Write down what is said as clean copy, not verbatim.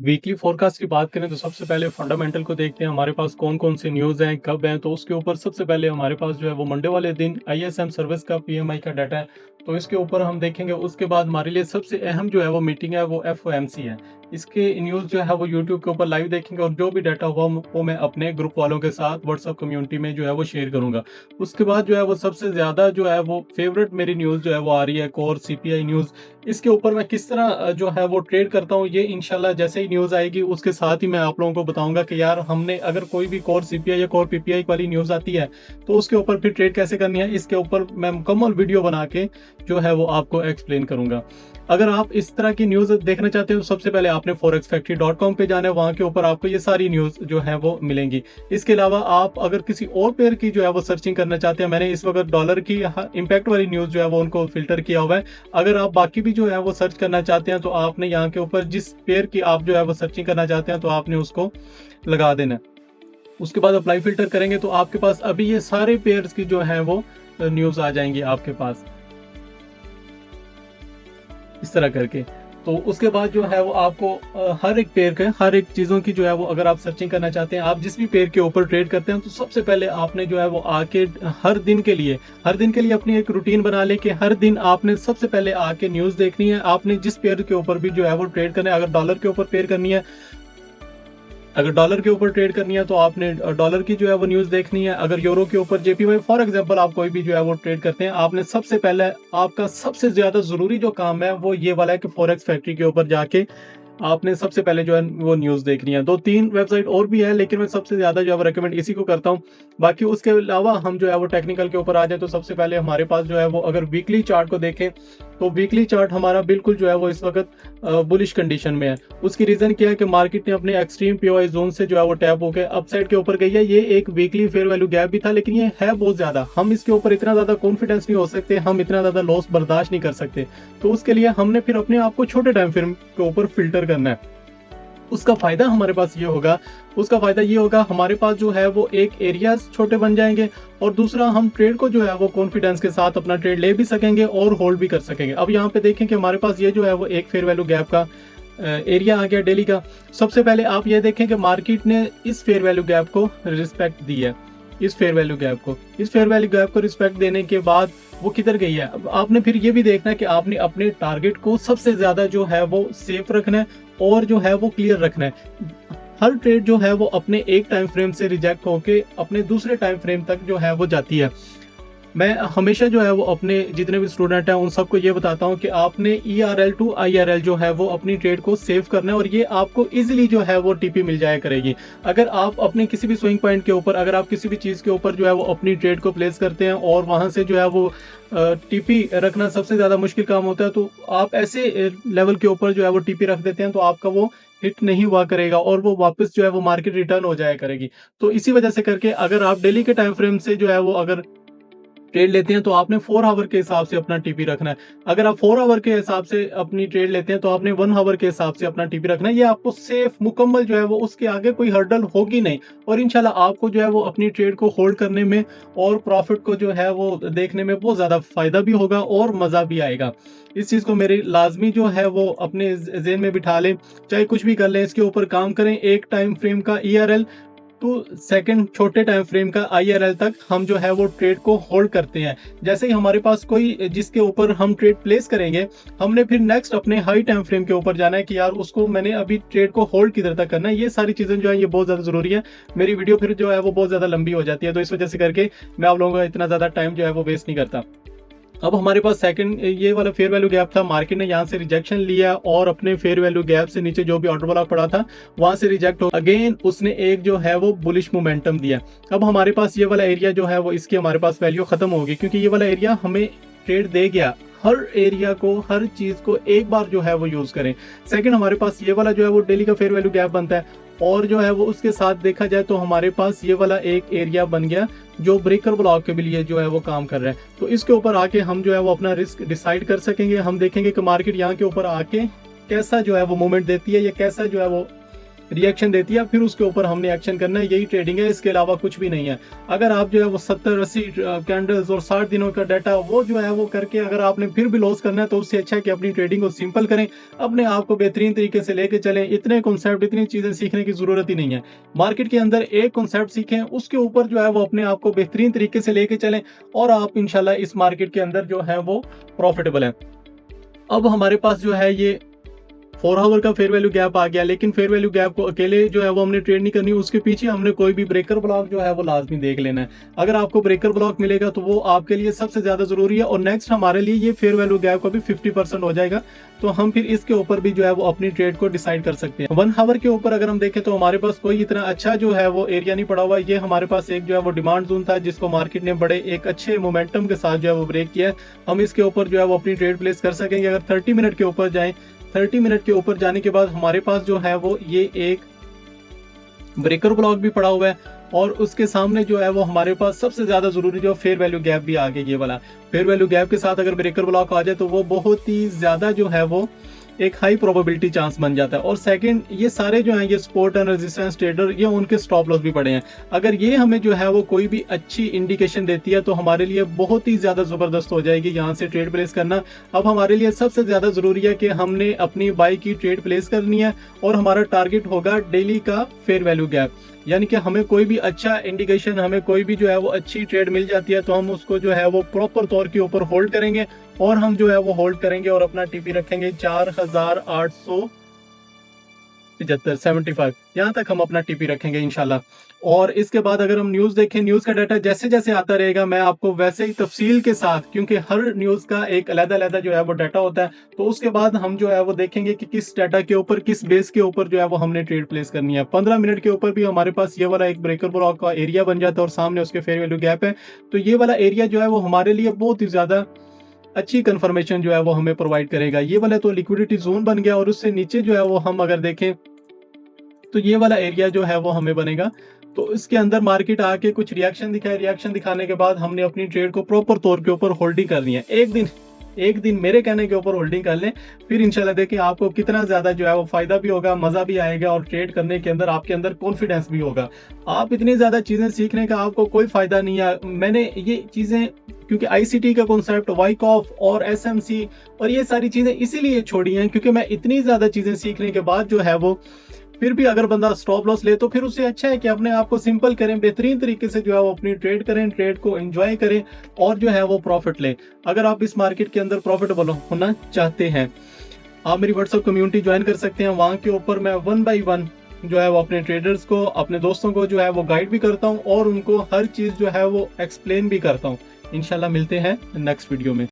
Weekly forecast की बात करें तो सबसे पहले फंडामेंटल को देखते हैं हमारे पास कौन कौन से न्यूज़ हैं कब हैं। तो उसके ऊपर सबसे पहले हमारे पास जो है वो मंडे वाले दिन आईएसएम सर्विस का पीएमआई का डाटा है। तो इसके ऊपर हम देखेंगे। उसके बाद हमारे लिए सबसे अहम जो है वो मीटिंग है वो एफओएमसी है। इसके न्यूज़ जो है वो यूट्यूब के ऊपर लाइव देखेंगे और जो भी डाटा हुआ वो मैं अपने ग्रुप वालों के साथ व्हाट्सएप कम्युनिटी में जो है वो शेयर करूंगा। उसके बाद जो है वो सबसे ज़्यादा जो है वो फेवरेट मेरी न्यूज़ जो है वो आ रही है कोर सीपीआई न्यूज़। इसके ऊपर मैं किस तरह जो है वो ट्रेड करता हूँ, ये इंशाल्लाह जैसे ही न्यूज़ आएगी उसके साथ ही मैं आप लोगों को बताऊंगा कि यार हमने अगर कोई भी कोर सीपीआई या कोर पीपीआई वाली न्यूज़ आती है तो उसके ऊपर फिर ट्रेड कैसे करनी है, इसके ऊपर मैं मुकम्मल वीडियो बना के जो है वो आपको एक्सप्लेन करूंगा। अगर आप इस तरह की न्यूज़ देखना चाहते हो तो सबसे पहले आपने forexfactory.com पे जाना है। वहाँ के ऊपर आपको ये सारी न्यूज़ जो है वो मिलेंगी। इसके अलावा आप अगर किसी और पेयर की जो है वो सर्चिंग करना चाहते हैं, मैंने इस वक्त डॉलर की इम्पैक्ट वाली न्यूज़ जो है वो उनको फिल्टर किया हुआ है। अगर आप बाकी भी जो है वो सर्च करना चाहते हैं तो आपने यहाँ के ऊपर जिस पेयर की आप जो है वो सर्चिंग करना चाहते हैं तो आपने उसको लगा देना है। उसके बाद अप्लाई फिल्टर करेंगे तो आपके पास अभी ये सारे पेयर्स की जो है वो न्यूज़ आ जाएंगी आपके पास इस तरह करके। तो उसके बाद जो है वो आपको हर एक पेयर के हर एक चीज़ों की जो है वो अगर आप सर्चिंग करना चाहते हैं, आप जिस भी पेयर के ऊपर ट्रेड करते हैं तो सबसे पहले आपने जो है वो आके हर दिन के लिए अपनी एक रूटीन बना ले कि हर दिन आपने सबसे पहले आके न्यूज़ देखनी है। आपने जिस पेयर के ऊपर भी जो है वो ट्रेड करना है, अगर डॉलर के ऊपर पेयर करनी है, अगर डॉलर के ऊपर ट्रेड करनी है तो आपने डॉलर की जो है वो न्यूज़ देखनी है। अगर यूरो के ऊपर जेपीवाई फॉर एग्जांपल आप कोई भी जो है वो ट्रेड करते हैं, आपने सबसे पहले आपका सबसे ज़्यादा ज़रूरी जो काम है वो ये वाला है कि फॉरेक्स फैक्ट्री के ऊपर जाके आपने सबसे पहले जो है वो न्यूज़ देखनी है। 2-3 वेबसाइट और भी है लेकिन मैं सबसे ज़्यादा जो है वो रिकमेंड इसी को करता हूँ। बाकी उसके अलावा हम जो है वो टेक्निकल के ऊपर आ जाए तो सबसे पहले हमारे पास जो है वो अगर वीकली चार्ट को देखें तो वीकली चार्ट हमारा बिल्कुल जो है वो इस वक्त बुलिश कंडीशन में है। उसकी रीज़न क्या है कि मार्केट ने अपने एक्सट्रीम पीओआई जोन से जो है वो टैप होकर अपसाइड के ऊपर गई है। ये एक वीकली फेयर वैल्यू गैप भी था लेकिन ये है बहुत ज़्यादा। हम इसके ऊपर इतना ज़्यादा कॉन्फिडेंस नहीं हो सकते, हम इतना ज़्यादा लॉस बर्दाश्त नहीं कर सकते। तो उसके लिए हमने फिर अपने आप को छोटे टाइम फ्रेम के ऊपर फिल्टर करना है। उसका फायदा हमारे पास ये होगा, उसका फायदा ये होगा हमारे पास जो है वो एक एरियाज छोटे बन जाएंगे और दूसरा हम ट्रेड को जो है वो कॉन्फिडेंस के साथ अपना ट्रेड ले भी सकेंगे और होल्ड भी कर सकेंगे। अब यहाँ पे देखें कि हमारे पास ये जो है वो एक फेयर वैल्यू गैप का एरिया आ गया डेली का। सबसे पहले आप ये देखें कि मार्केट ने इस फेयर वैल्यू गैप को रिस्पेक्ट दी है। इस फेयर वैल्यू गैप को रिस्पेक्ट देने के बाद वो किधर गई है। अब आपने फिर ये भी देखना है कि आपने अपने टारगेट को सबसे ज्यादा जो है वो सेफ रखना है और जो है वो क्लियर रखना है। हर ट्रेड जो है वो अपने एक टाइम फ्रेम से रिजेक्ट होके अपने दूसरे टाइम फ्रेम तक जो है वो जाती है। मैं हमेशा जो है वो अपने जितने भी स्टूडेंट हैं उन सबको ये बताता हूँ कि आपने ERL टू IRL जो है वो अपनी ट्रेड को सेव करना है और ये आपको इजीली जो है वो टीपी मिल जाया करेगी। अगर आप अपने किसी भी स्विंग पॉइंट के ऊपर, अगर आप किसी भी चीज़ के ऊपर जो है वो अपनी ट्रेड को प्लेस करते हैं और वहाँ से जो है वो टीपी रखना सबसे ज़्यादा मुश्किल काम होता है, तो आप ऐसे लेवल के ऊपर जो है वो टीपी रख देते हैं तो आपका वो हिट नहीं हुआ करेगा और वो वापस जो है वो मार्केट रिटर्न हो जाया करेगी। तो इसी वजह से करके अगर आप डेली के टाइम फ्रेम से जो है वो अगर ट्रेड लेते हैं तो आपने 4 आवर के हिसाब से अपना टीपी रखना है। अगर आप 4 आवर के हिसाब से अपनी ट्रेड लेते हैं तो आपने 1 आवर के हिसाब से अपना टीपी रखना है। ये आपको सेफ मुकम्मल जो है वो उसके आगे कोई हर्डल होगी नहीं और इंशाल्लाह आपको जो है वो अपनी ट्रेड को होल्ड करने में और प्रॉफिट को जो है वो देखने में बहुत ज़्यादा फायदा भी होगा और मज़ा भी आएगा। इस चीज़ को मेरी लाजमी जो है वो अपने जेहन में बिठा लें, चाहे कुछ भी कर लें, इसके ऊपर काम करें। एक टाइम फ्रेम का ERL टू सेकंड छोटे टाइम फ्रेम का IRL तक हम जो है वो ट्रेड को होल्ड करते हैं। जैसे ही हमारे पास कोई जिसके ऊपर हम ट्रेड प्लेस करेंगे, हमने फिर नेक्स्ट अपने हाई टाइम फ्रेम के ऊपर जाना है कि यार उसको मैंने अभी ट्रेड को होल्ड किधर तक करना है। ये सारी चीज़ें जो है ये बहुत ज़्यादा ज़रूरी है। मेरी वीडियो फिर जो है वो बहुत ज़्यादा लंबी हो जाती है तो इस वजह से करके मैं आप लोगों का इतना ज़्यादा टाइम जो है वो वेस्ट नहीं करता। अब हमारे पास सेकंड ये वाला फेयर वैल्यू गैप था, मार्केट ने यहाँ से रिजेक्शन लिया और अपने फेयर वैल्यू गैप से नीचे जो भी ऑर्डर ब्लॉक पड़ा था वहां से रिजेक्ट हो अगेन उसने एक जो है वो बुलिश मोमेंटम दिया। अब हमारे पास ये वाला एरिया जो है वो इसकी हमारे पास वैल्यू खत्म होगी क्योंकि ये वाला एरिया हमें ट्रेड दे गया। हर एरिया को, हर चीज को एक बार जो है वो यूज करें। सेकंड हमारे पास ये वाला जो है वो डेली का फेयर वैल्यू गैप बनता है और जो है वो उसके साथ देखा जाए तो हमारे पास ये वाला एक एरिया बन गया जो ब्रेकर ब्लॉक के लिए जो है वो काम कर रहा है। तो इसके ऊपर आके हम जो है वो अपना रिस्क डिसाइड कर सकेंगे। हम देखेंगे कि मार्केट यहाँ के ऊपर आके कैसा जो है वो मूवमेंट देती है या कैसा जो है वो रिएक्शन देती है, फिर उसके ऊपर हमने एक्शन करना है। यही ट्रेडिंग है, इसके अलावा कुछ भी नहीं है। अगर आप जो है वो 70-80 कैंडल्स और 60 दिनों का डाटा वो जो है वो करके अगर आपने फिर भी लॉस करना है, तो उससे अच्छा है कि अपनी ट्रेडिंग को सिंपल करें, अपने आप को बेहतरीन तरीके से लेके चलें। इतने कॉन्सेप्ट, इतनी चीजें सीखने की जरूरत ही नहीं है। मार्केट के अंदर एक कॉन्सेप्ट सीखें, उसके ऊपर जो है वो अपने आप को बेहतरीन तरीके से लेके चलें, और आप इंशाल्लाह इस मार्केट के अंदर जो है वो प्रॉफिटेबल है। अब हमारे पास जो है ये 4 आवर का फेयर वैल्यू गैप आ गया, लेकिन फेयर वैल्यू गैप को अकेले जो है वो हमने ट्रेड नहीं करनी, उसके पीछे हमने कोई भी ब्रेकर ब्लॉक जो है वो लाजमी देख लेना है। अगर आपको ब्रेकर ब्लॉक मिलेगा तो वो आपके लिए सबसे ज्यादा जरूरी है। और नेक्स्ट हमारे लिए ये फेयर वैल्यू गैप का भी 50% हो जाएगा, तो हम फिर इसके ऊपर भी जो है वो अपनी ट्रेड को डिसाइड कर सकते हैं। 1 आवर के ऊपर अगर हम देखें तो हमारे पास कोई इतना अच्छा जो है वो एरिया नहीं पड़ा हुआ। ये हमारे पास एक जो है वो डिमांड जोन था, जिसको मार्केट ने बड़े एक अच्छे मोमेंटम के साथ जो है वो ब्रेक किया है। हम इसके ऊपर जो है वो अपनी ट्रेड प्लेस कर सकेंगे। अगर 30 मिनट के ऊपर जाएं, 30 मिनट के ऊपर जाने के बाद हमारे पास जो है वो ये एक ब्रेकर ब्लॉक भी पड़ा हुआ है, और उसके सामने जो है वो हमारे पास सबसे ज्यादा जरूरी जो फेयर वैल्यू गैप भी आ गया। ये वाला फेयर वैल्यू गैप के साथ अगर ब्रेकर ब्लॉक आ जाए तो वो बहुत ही ज्यादा जो है वो एक हाई प्रोबेबिलिटी चांस बन जाता है। और सेकंड, ये सारे जो हैं ये सपोर्ट एंड रेजिस्टेंस ट्रेडर, ये उनके स्टॉप लॉस भी पड़े हैं। अगर ये हमें जो है वो कोई भी अच्छी इंडिकेशन देती है तो हमारे लिए बहुत ही ज्यादा जबरदस्त हो जाएगी यहाँ से ट्रेड प्लेस करना। अब हमारे लिए सबसे ज्यादा जरूरी है कि हमने अपनी बाई की ट्रेड प्लेस करनी है, और हमारा टारगेट होगा डेली का फेयर वैल्यू गैप। यानी कि हमें कोई भी अच्छा इंडिकेशन, हमें कोई भी जो है वो अच्छी ट्रेड मिल जाती है तो हम उसको जो है वो प्रॉपर तौर के ऊपर होल्ड करेंगे, और हम जो है वो होल्ड करेंगे और अपना टीपी रखेंगे 4875 यहाँ तक हम अपना टीपी रखेंगे इंशाल्लाह। और इसके बाद अगर हम न्यूज देखें, न्यूज का डाटा जैसे जैसे आता रहेगा मैं आपको वैसे ही तफसील के साथ, क्योंकि हर न्यूज का एक अलग-अलग जो है वो डाटा होता है, तो उसके बाद हम जो है वो देखेंगे कि किस डाटा के ऊपर, किस बेस के ऊपर जो है वो हमने ट्रेड प्लेस करनी है। 15 मिनट के ऊपर भी हमारे पास ये वाला एक ब्रेकर ब्लॉक का एरिया बन जाता है, और सामने उसके फेयर वैल्यू गैप है। तो ये वाला एरिया जो है वो हमारे लिए बहुत ही ज्यादा अच्छी कंफर्मेशन जो है वो हमें प्रोवाइड करेगा। ये वाला तो लिक्विडिटी जोन बन गया, और उससे नीचे जो है वो हम अगर देखें तो ये वाला एरिया जो है वो हमें बनेगा। तो इसके अंदर मार्केट आके कुछ रिएक्शन दिखाए, रिएक्शन दिखाने के बाद हमने अपनी ट्रेड को प्रॉपर तौर के ऊपर होल्डिंग करनी है। एक दिन मेरे कहने के ऊपर होल्डिंग कर लें, फिर इंशाल्लाह देखिए आपको कितना ज्यादा जो है वो फायदा भी होगा, मजा भी आएगा, और ट्रेड करने के अंदर आपके अंदर कॉन्फिडेंस भी होगा। आप इतनी ज्यादा चीजें सीखने का आपको कोई फायदा नहीं है। मैंने ये चीजें क्योंकि आईसीटी का कॉन्सेप्ट, वाइकॉफ और एसएमसी और ये सारी चीजें इसीलिए छोड़ी हैं, क्योंकि मैं इतनी ज्यादा चीजें सीखने के बाद जो है वो फिर भी अगर बंदा स्टॉप लॉस ले तो फिर उससे अच्छा है कि अपने आप को सिंपल करें, बेहतरीन तरीके से जो है वो अपनी ट्रेड करें, ट्रेड को एंजॉय करें, और जो है वो प्रॉफिट लें। अगर आप इस मार्केट के अंदर प्रॉफिटेबल होना चाहते हैं, आप मेरी व्हाट्सएप कम्युनिटी ज्वाइन कर सकते हैं। वहां के ऊपर मैं 1 by 1 जो है वो अपने ट्रेडर्स को, अपने दोस्तों को जो है वो गाइड भी करता हूँ, और उनको हर चीज जो है वो एक्सप्लेन भी करता हूँ। इंशाल्लाह मिलते हैं नेक्स्ट वीडियो में।